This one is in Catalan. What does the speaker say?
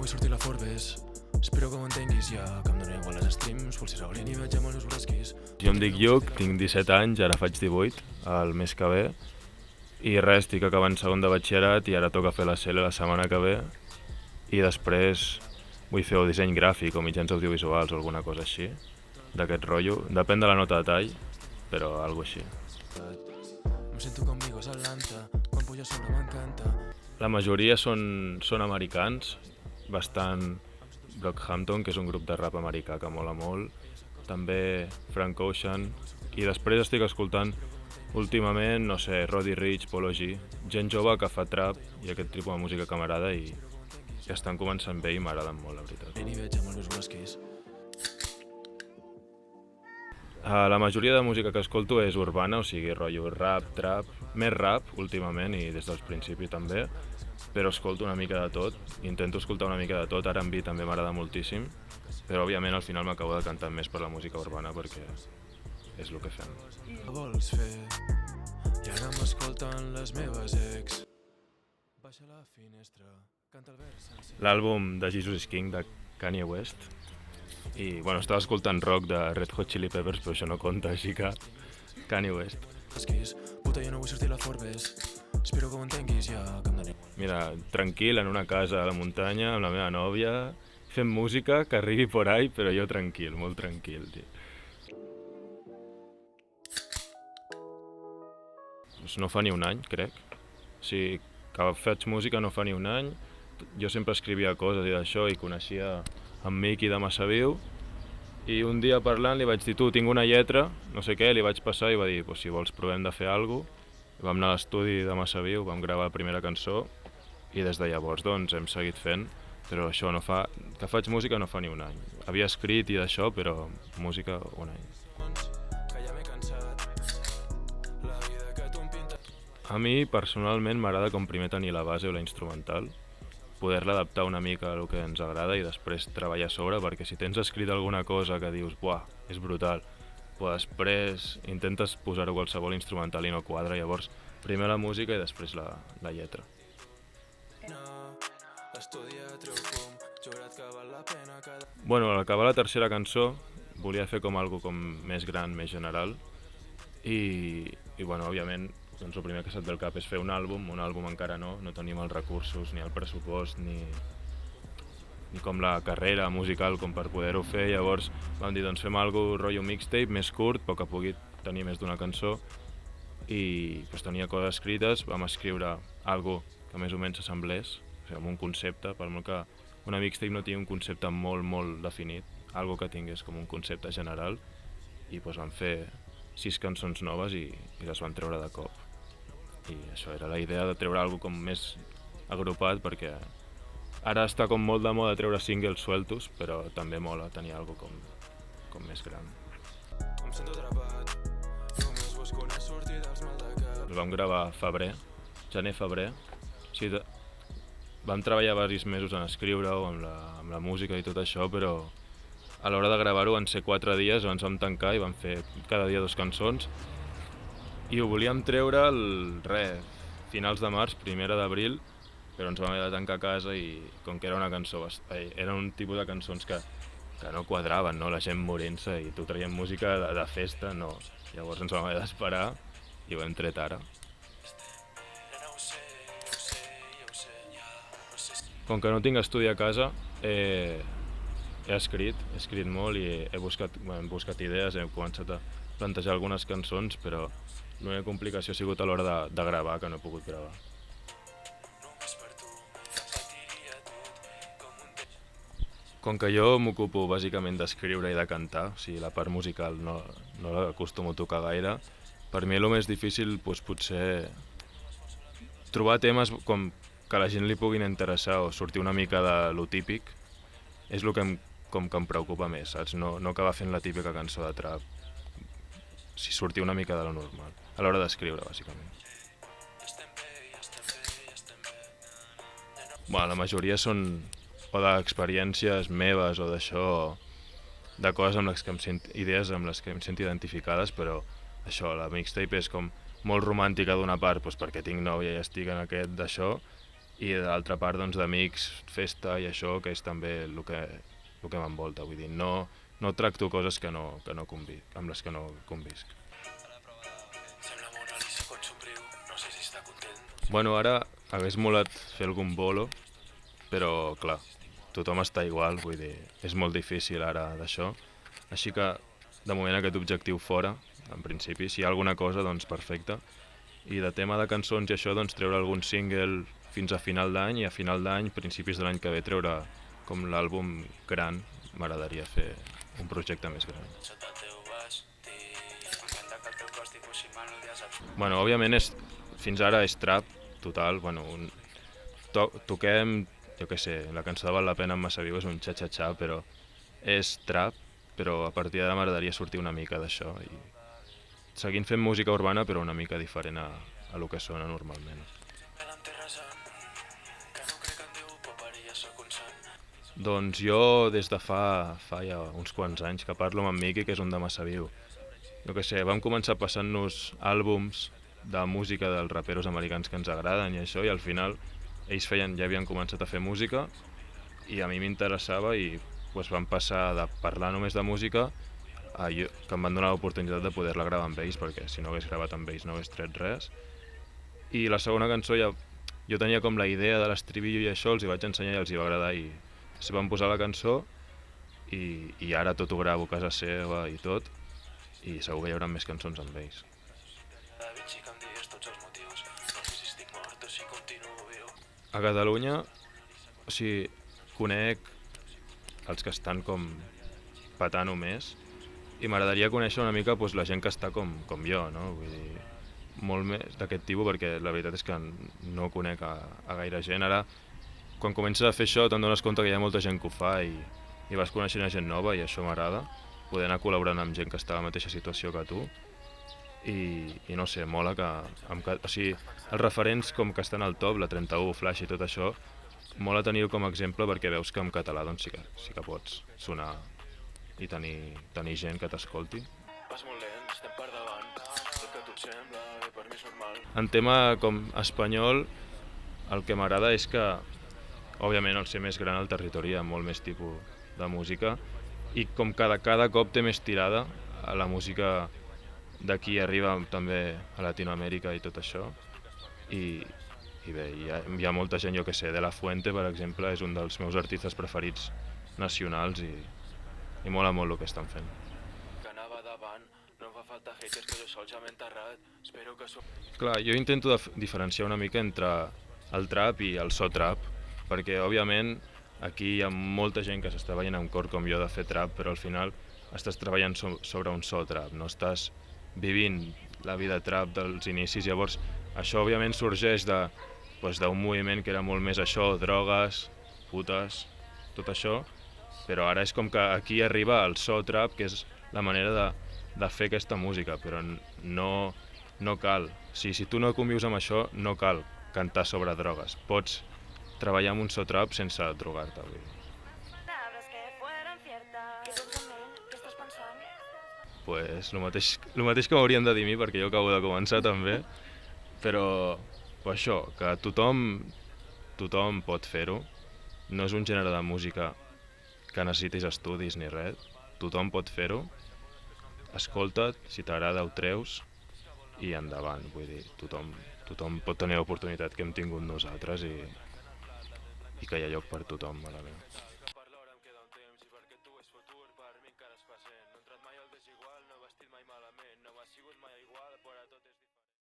vull sortir a la Forbes. Espero que ho entenguis ja, que em dona igual les streams, pulsar a i veig amb els brasquis. Jo em dic Lluc, tinc 17 anys, ara faig 18, el mes que ve. I res, estic acabant segon de batxillerat i ara toca fer la CL la setmana que ve. I després vull fer disseny gràfic o mitjans audiovisuals o alguna cosa així, d'aquest rotllo. Depèn de la nota de tall, però alguna així. Em sento conmigo a Atlanta, quan pujo a sobre m'encanta. La majoria són americans, bastant Brockhampton, que és un grup de rap americà que mola molt, també Frank Ocean, i després estic escoltant últimament, no sé, Roddy Ricch, Polo G, gent jove que fa trap i aquest tipus de música que m'agrada i que estan començant bé i m'agraden molt, la veritat. I veig amb els brasquis. La majoria de música que escolto és urbana, o sigui, rotllo rap, trap, més rap últimament i des del principi també, però escolto una mica de tot, intento escoltar una mica de tot, R&B també m'agrada moltíssim, però òbviament al final m'acabo de cantar més per la música urbana perquè és el que fem. Què vols fer? I ara m'escolten les meves ex. Baixa la finestra, canta el vers sencer. L'àlbum de Jesus is King de Kanye West, i bueno, estava escoltant rock de Red Hot Chili Peppers, però això no compta, així que Kanye West. Puta, jo no vull sortir a la Forbes. Espero que ho entenguis ja, que em doni. Mira, tranquil, en una casa a la muntanya, amb la meva nòvia, fent música que arribi por ahí, però jo tranquil, molt tranquil, tio. Doncs no fa ni un any, crec. O sigui, que faig música no fa ni un any. Jo sempre escrivia coses i d'això i coneixia en Miqui de Massaviu. I un dia parlant li vaig dir, tu, tinc una lletra, no sé què, li vaig passar i va dir, pues, si vols provem de fer alguna cosa. Vam anar a l'estudi de Massaviu, vam gravar la primera cançó i des de llavors doncs hem seguit fent, però això no fa, que faig música no fa ni un any. Havia escrit i d'això, però música un any. Que ja m'he cansat. La vida que tu em pintes. A mi personalment m'agrada com primer tenir la base o la instrumental, poder-la adaptar una mica al que ens agrada i després treballar a sobre, perquè si tens escrit alguna cosa que dius, buah, és brutal, però després intentes posar-ho qualsevol instrumental i no quadra, llavors primer la música i després la lletra. Estudia, treu fum, jurat que val la pena cada... Bueno, al acabar la tercera cançó volia fer com algo com més gran, més general i bueno, òbviament doncs el primer que se't ve al cap és fer un àlbum encara no tenim els recursos ni el pressupost ni com la carrera musical com per poder-ho fer, llavors vam dir doncs fem algo rotllo mixtape, més curt, però que pugui tenir més d'una cançó i doncs, tenia coses escrites, vam escriure algo que més o menys s'assemblés, o sigui, amb un concepte, per molt que una mixtape no tingui un concepte molt, molt definit, algo que tingués com un concepte general i doncs vam fer 6 cançons noves i les van treure de cop. I això era la idea de treure alguna com més agrupat perquè ara està com molt de moda treure singles sueltos, però també mola tenir alguna com més gran. Em sento atrapat, només busco una sortida als maldecaps. El vam gravar a febrer, gener-febrer. O sigui, vam treballar diversos mesos en escriure-ho, amb la música i tot això, però a l'hora de gravar-ho van ser 4 dies, ens vam tancar i vam fer cada dia 2 cançons i ho volíem treure finals de març, 1 d'abril, però ens vam haver de tancar a casa i com que era una cançó, era un tipus de cançons que no quadraven, no? La gent morint-se i tu traient música de festa, no. Llavors ens vam haver d'esperar i ho hem tret ara. Com que no tinc estudi a casa, he escrit molt i he buscat idees, he començat a plantejar algunes cançons, però l'única complicació ha sigut a l'hora de gravar, que no he pogut gravar. Com que jo m'ocupo bàsicament d'escriure i de cantar, o sigui, la part musical no l'acostumo a tocar gaire, per mi el més difícil potser trobar temes com que a la gent li puguin interessar o sortir una mica de lo típic és el que em preocupa més, saps? No acabar fent la típica cançó de trap, si sortir una mica de lo normal, a l'hora d'escriure, bàsicament. Bueno, la majoria són o d'experiències meves o d'això, de coses amb les que idees amb les que em sento identificades, però això, la mixtape és com molt romàntica d'una part, doncs perquè tinc nòvia i estic en aquest d'això, i d'altra part doncs, d'amics, festa i això, que és també el que m'envolta. Vull dir, no tracto coses amb les que no convisc. Sembla Mona Lisa quan somriu, no sé si està content. Bueno, ara hagués molat fer algun bolo, però clar, tothom està igual, vull dir, és molt difícil ara d'això. Així que, de moment, aquest objectiu fora, en principi, si hi ha alguna cosa, doncs perfecte. I de tema de cançons i això, doncs treure algun single fins a final d'any i a final d'any, principis de l'any que ve, treure com l'àlbum gran. M'agradaria fer un projecte més gran. Sota el teu vestit, m'encanta que el teu cos tipus si mal no ja saps. Bueno, òbviament fins ara és trap, total. Bueno, toquem, jo què sé, la cançó de Val la pena en Massa Viu és un xa-xa-xa, però és trap, però a partir d'ara m'agradaria sortir una mica d'això i seguint fent música urbana però una mica diferent a lo que sona normalment. Queda'm terres que no crec en Déu, però per ella sóc un sant. Doncs jo des de fa ja uns quants anys que parlo amb en Miqui, que és un de Massa Viu. Jo què sé, vam començar passant-nos àlbums de música dels raperos americans que ens agraden i això, i al final ells ja havien començat a fer música i a mi m'interessava i doncs vam passar de parlar només de música que em van donar l'oportunitat de poder-la gravar amb ells, perquè si no hagués gravat amb ells no hagués tret res. I la segona cançó jo tenia com la idea de l'estribillo i això, els hi vaig ensenyar i els hi va agradar i es van posar la cançó i ara tot ho gravo a casa seva i tot, i segur que hi haurà més cançons amb ells. David, sí que em digues tots els motius, no sé si estic mort o si continuo viu. A Catalunya, o sigui, conec els que estan com patant-ho més i m'agradaria conèixer una mica doncs, la gent que està com jo, no? Vull dir, molt més d'aquest tipus, perquè la veritat és que no conec a gaire gent. Ara, quan comences a fer això, te'n dones compte que hi ha molta gent que ho fa i vas coneixent gent nova i això m'agrada, poder anar col·laborant amb gent que està a la mateixa situació que tu i no sé, mola que... O sigui, els referents com que estan al top, la 31, Flash i tot això, mola tenir-ho com a exemple perquè veus que en català doncs, sí que pots sonar i tenir gent que t'escolti. Vas molt lent, estem per davant, el que a tu et sembla, per mi és normal. En tema com espanyol, el que m'agrada és que, òbviament, al ser més gran el territori hi ha molt més tipus de música i com cada cop té més tirada a la música d'aquí arriba també a Latinoamèrica i tot això i bé, hi ha molta gent, jo que sé, De La Fuente, per exemple, és un dels meus artistes preferits nacionals i mola molt el que estan fent. Que anava davant, no em fa falta haters que jo sol ja m'he enterrat, espero que Clar, jo intento diferenciar una mica entre el trap i el so trap, perquè òbviament aquí hi ha molta gent que s'està veient amb cor com jo de fer trap, però al final estàs treballant sobre un so trap, no estàs vivint la vida trap dels inicis, llavors això òbviament sorgeix d'un moviment que era molt més això, drogues, putes, tot això, però ara és com que aquí arriba el so trap, que és la manera de fer aquesta música, però no cal. Si tu no convius amb això, no cal cantar sobre drogues. Pots treballar amb un so trap sense drogar-te. Pues el mateix que m'haurien de dir a mi, perquè jo acabo de començar també, però això, que tothom pot fer-ho. No és un gènere de música que necessitis estudis ni res, tothom pot fer-ho, escolta't, si t'agrada ho treus i endavant, vull dir, tothom pot tenir l'oportunitat que hem tingut nosaltres i que hi ha lloc per tothom, a la veu. per l'hora em queda un temps i perquè tu és futur, per mi encara és present. No he entrat mai al desigual, no he vestit mai malament, no m'ha sigut mai igual, però tot és